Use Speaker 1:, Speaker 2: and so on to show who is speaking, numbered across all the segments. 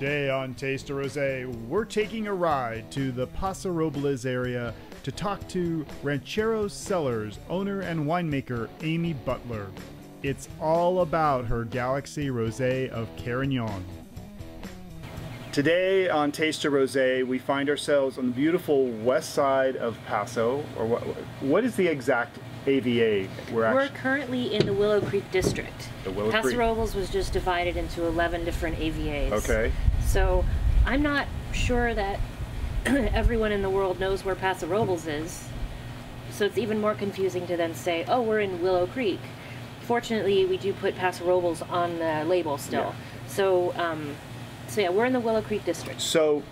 Speaker 1: Today on Taste of Rosé, we're taking a ride to the Paso Robles area to talk to Ranchero Cellars owner and winemaker Amy Butler. It's all about her Galaxie Rosé of Carignan. Today on Taste of Rosé, we find ourselves on the beautiful west side of Paso, or what is the exact AVA?
Speaker 2: We're currently in the Willow Creek district.
Speaker 1: The Willow
Speaker 2: Paso
Speaker 1: Creek.
Speaker 2: Robles was just divided into 11 different AVAs.
Speaker 1: Okay.
Speaker 2: So I'm not sure that everyone in the world knows where Paso Robles is. So it's even more confusing to then say, oh, we're in Willow Creek. Fortunately, we do put Paso Robles on the label still. Yeah. So yeah, we're in the Willow Creek district.
Speaker 1: So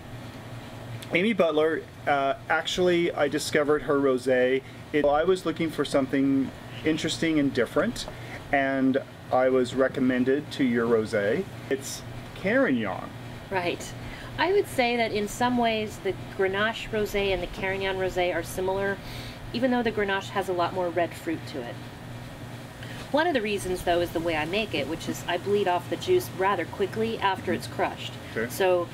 Speaker 1: Amy Butler, actually I discovered her rosé. I was looking for something interesting and different, and I was recommended to your rosé. It's Carignan.
Speaker 2: Right. I would say that in some ways the Grenache rosé and the Carignan rosé are similar, even though the Grenache has a lot more red fruit to it. One of the reasons, though, is the way I make it, which is I bleed off the juice rather quickly after it's crushed.
Speaker 1: Okay.
Speaker 2: So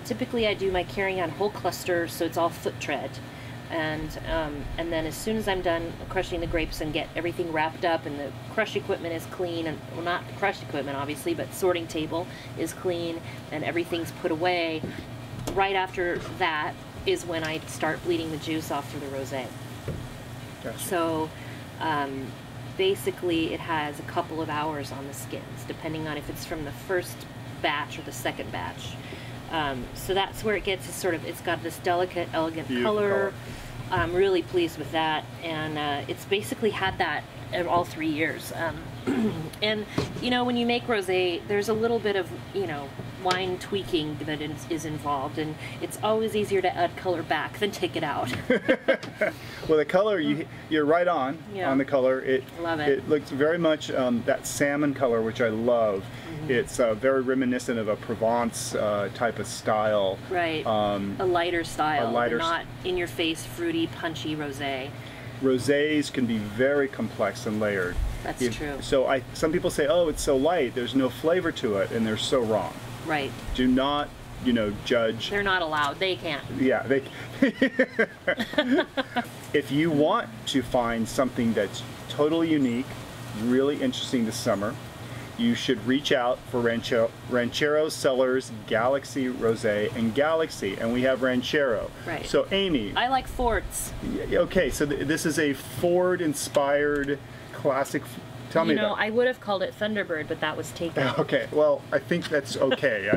Speaker 2: typically I do my Carignan whole cluster, so it's all foot tread. And then as soon as I'm done crushing the grapes and get everything wrapped up and the crush equipment is clean, and well, not the crush equipment obviously, but sorting table is clean and everything's put away, right after that is when I start bleeding the juice off through the rosé.
Speaker 1: Gotcha.
Speaker 2: So basically it has a couple of hours on the skins, depending on if it's from the first batch or the second batch. So that's where it gets it's got this delicate, elegant color. I'm really pleased with that, and it's basically had that all 3 years. And you know, when you make rosé, there's a little bit of, you know, wine tweaking that is involved, and it's always easier to add color back than take it out.
Speaker 1: Well, the color, you're right on the color.
Speaker 2: Love it.
Speaker 1: It looks very much that salmon color, which I love. Mm-hmm. It's very reminiscent of a Provence type of style.
Speaker 2: Right. A lighter style, not in-your-face, fruity, punchy rosé.
Speaker 1: Rosés can be very complex and layered.
Speaker 2: That's true.
Speaker 1: So some people say, oh, it's so light, there's no flavor to it, and they're so wrong.
Speaker 2: Right.
Speaker 1: Do not, you know, judge.
Speaker 2: They're not allowed. They can't.
Speaker 1: Yeah. If you want to find something that's totally unique, really interesting this summer, you should reach out for Ranchero Cellars Galaxie Rosé and Galaxie, and we have Ranchero.
Speaker 2: Right.
Speaker 1: So Amy.
Speaker 2: I like Fords.
Speaker 1: Okay, so this is a Ford-inspired classic. Tell me.
Speaker 2: You know, I would have called it Thunderbird, but that was taken.
Speaker 1: Okay, well, I think that's okay.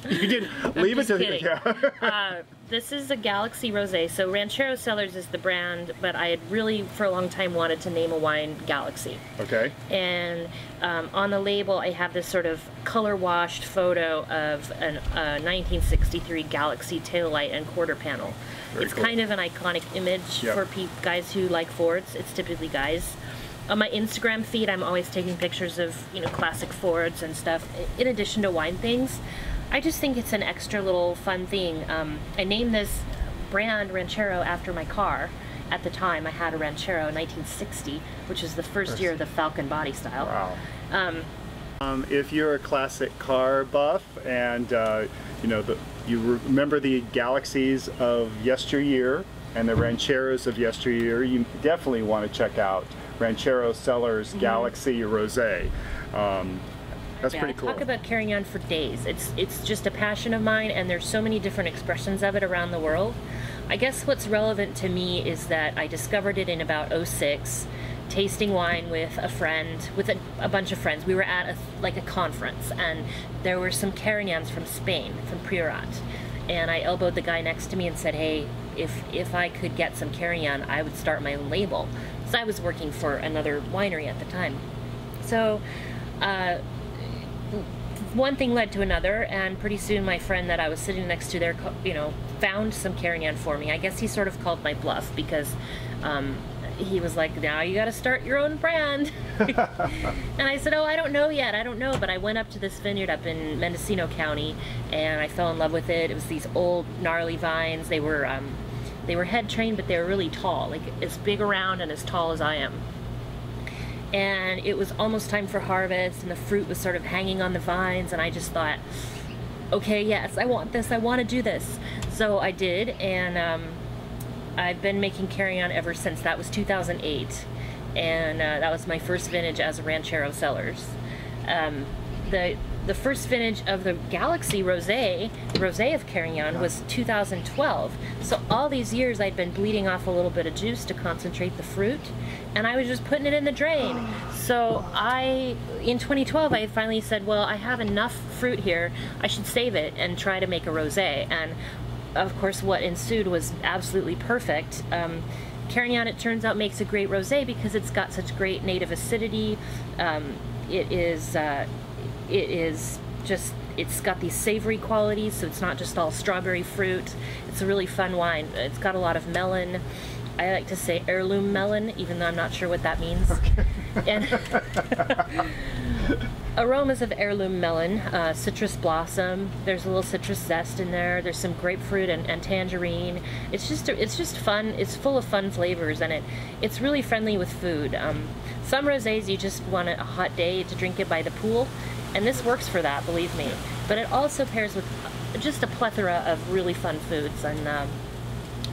Speaker 1: You didn't leave it to
Speaker 2: kidding.
Speaker 1: Yeah.
Speaker 2: This is a Galaxie Rosé. So Ranchero Cellars is the brand, but I had really, for a long time, wanted to name a wine Galaxie. Okay. And on the label, I have this sort of color-washed photo of a 1963 Galaxie taillight and quarter panel. Very cool. Kind of an iconic image for guys who like Fords. It's typically guys. On my Instagram feed, I'm always taking pictures of, you know, classic Fords and stuff, in addition to wine things. I just think it's an extra little fun thing. I named this brand Ranchero after my car. At the time, I had a Ranchero in 1960, which is the first year of the Falcon body style.
Speaker 1: Wow. If you're a classic car buff and you know, you remember the Galaxies of yesteryear and the Rancheros of yesteryear, you definitely want to check out Ranchero Cellars Galaxie Rosé. That's pretty cool.
Speaker 2: I talk about Carignan for days. It's just a passion of mine, and there's so many different expressions of it around the world. I guess what's relevant to me is that I discovered it in about '06, tasting wine with a friend, with a bunch of friends. We were at a conference, and there were some Carignans from Spain, from Priorat. And I elbowed the guy next to me and said, hey, if I could get some Carignan, I would start my own label. So I was working for another winery at the time. So one thing led to another, and pretty soon my friend that I was sitting next to there, you know, found some Carignan for me. I guess he sort of called my bluff, because he was like, now you got to start your own brand. And I said, oh, I don't know yet. I don't know. But I went up to this vineyard up in Mendocino County, and I fell in love with it. It was these old, gnarly vines. They were head trained, but they were really tall, like as big around and as tall as I am. And it was almost time for harvest, and the fruit was sort of hanging on the vines, and I just thought, okay, yes, I want this, I want to do this. So I did, and I've been making Carignan ever since. That was 2008, and that was my first vintage as a Ranchero Cellars. The first vintage of the Galaxie Rosé, Rosé of Carignan, was 2012. So all these years I'd been bleeding off a little bit of juice to concentrate the fruit, and I was just putting it in the drain. So in 2012, I finally said, well, I have enough fruit here, I should save it and try to make a rosé. And of course what ensued was absolutely perfect. Carignan, it turns out, makes a great rosé because it's got such great native acidity. It's got these savory qualities, so it's not just all strawberry fruit. It's a really fun wine. It's got a lot of melon. I like to say heirloom melon, even though I'm not sure what that means. Okay. And aromas of heirloom melon, citrus blossom. There's a little citrus zest in there. There's some grapefruit and tangerine. It's just fun. It's full of fun flavors, and it's really friendly with food. Some rosés you just want a hot day to drink it by the pool, and this works for that, believe me. But it also pairs with just a plethora of really fun foods, and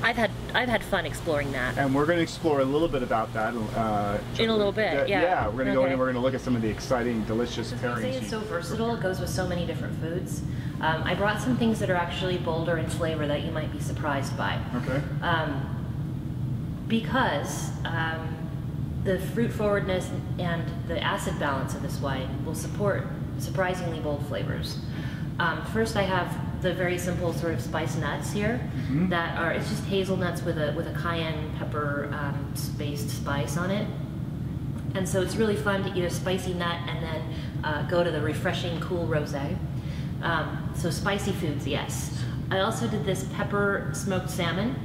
Speaker 2: I've had fun exploring that.
Speaker 1: And we're going to explore a little bit about that
Speaker 2: in a little bit. Yeah.
Speaker 1: Yeah, we're going to go in and we're going to look at some of the exciting, delicious pairings.
Speaker 2: Rosé is so versatile; it goes with so many different foods. I brought some things that are actually bolder in flavor that you might be surprised by.
Speaker 1: Okay.
Speaker 2: Because the fruit forwardness and the acid balance of this wine will support surprisingly bold flavors. First, I have the very simple sort of spiced nuts here that are, it's just hazelnuts with a cayenne pepper based spice on it. And so it's really fun to eat a spicy nut and then go to the refreshing cool rosé. So spicy foods, yes. I also did this peppered smoked salmon.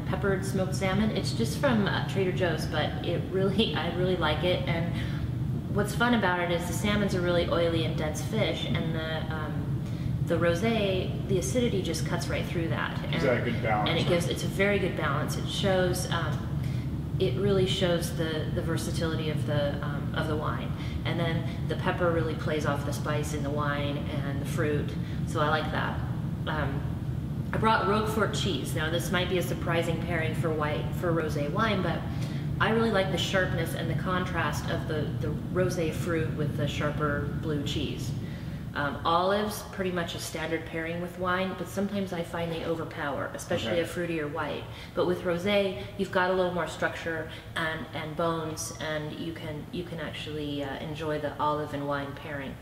Speaker 2: It's just from Trader Joe's, but I really like it. And what's fun about it is the salmon's a really oily and dense fish, and the rosé, the acidity just cuts right through that.
Speaker 1: Is that a good balance?
Speaker 2: And it's a very good balance. It shows, it really shows the versatility of the wine. And then the pepper really plays off the spice in the wine and the fruit, so I like that. I brought Roquefort cheese. Now this might be a surprising pairing for rosé wine, but I really like the sharpness and the contrast of the rosé fruit with the sharper blue cheese. Olives, pretty much a standard pairing with wine, but sometimes I find they overpower, especially a fruitier white. But with rosé, you've got a little more structure and bones, and you can actually enjoy the olive and wine pairing.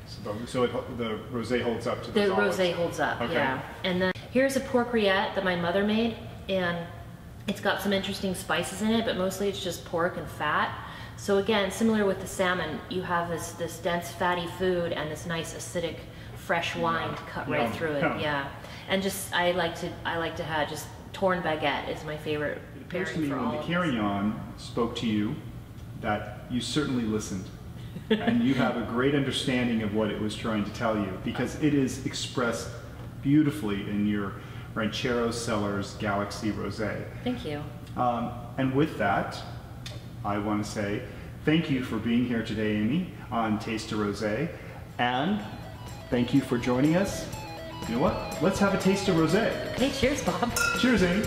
Speaker 1: So the rosé holds up to the olives?
Speaker 2: The rosé holds up, yeah. And then here's a pork rillette that my mother made, and it's got some interesting spices in it, but mostly it's just pork and fat. So again, similar with the salmon, you have this dense fatty food and this nice acidic fresh wine to cut right through it. Yeah, and just I like to have just torn baguette is my favorite pairing for all.
Speaker 1: When the Carignan spoke to you, that you certainly listened, and you have a great understanding of what it was trying to tell you, because it is expressed beautifully in your Ranchero Cellars Galaxie Rosé.
Speaker 2: Thank you.
Speaker 1: And with that, I want to say thank you for being here today, Amy, on Taste of Rosé, and thank you for joining us. You know what? Let's have a taste of rosé.
Speaker 2: Hey, cheers, Bob.
Speaker 1: Cheers, Amy.